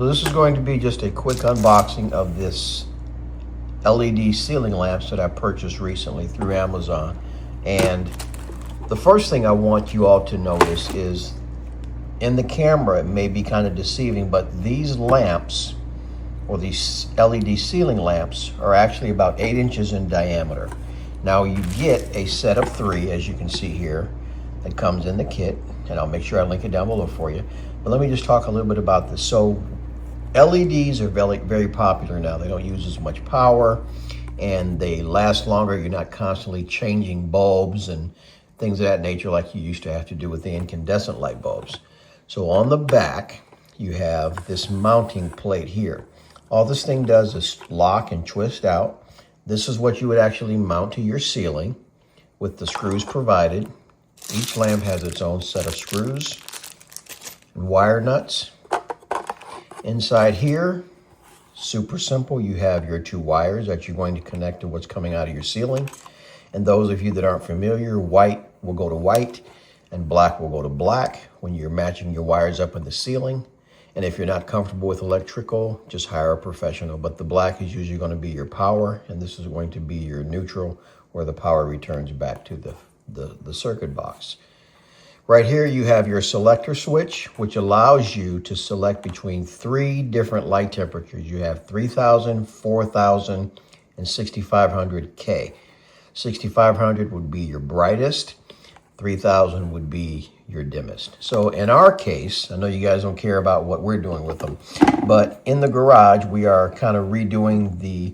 So this is going to be just a quick unboxing of this LED ceiling lamps that I purchased recently through Amazon. And the first thing I want you all to notice is, in the camera it may be kind of deceiving, but these lamps, or these LED ceiling lamps, are actually about 8 inches in diameter. Now you get a set of 3, as you can see here, that comes in the kit, and I'll make sure I link it down below for you. But let me just talk a little bit about this. So LEDs are very, very popular now. They don't use as much power and they last longer. You're not constantly changing bulbs and things of that nature like you used to have to do with the incandescent light bulbs. So on the back, you have this mounting plate here. All this thing does is lock and twist out. This is what you would actually mount to your ceiling with the screws provided. Each lamp has its own set of screws and wire nuts. Inside here, super simple, you have your 2 wires that you're going to connect to what's coming out of your ceiling. And those of you that aren't familiar, white will go to white and black will go to black when you're matching your wires up in the ceiling. And if you're not comfortable with electrical, just hire a professional. But the black is usually going to be your power, and this is going to be your neutral, where the power returns back to the circuit box. Right here you have your selector switch, which allows you to select between 3 different light temperatures. You have 3000, 4000, and 6500 K. 6500 would be your brightest, 3000 would be your dimmest. So in our case, I know you guys don't care about what we're doing with them, but in the garage we are kind of redoing the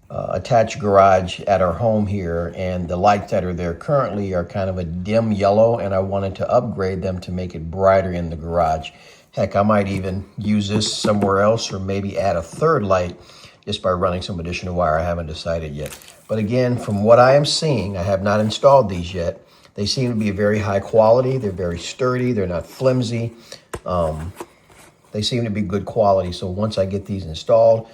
attached garage at our home here, and the lights that are there currently are kind of a dim yellow, and I wanted to upgrade them to make it brighter in the garage. Heck, I might even use this somewhere else, or maybe add a 3rd light just by running some additional wire. I haven't decided yet. But again, from what I am seeing, I have not installed these yet. They seem to be very high quality. They're very sturdy. They're not flimsy. They seem to be good quality. So once I get these installed,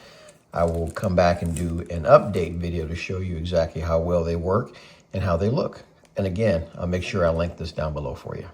I will come back and do an update video to show you exactly how well they work and how they look. And again, I'll make sure I link this down below for you.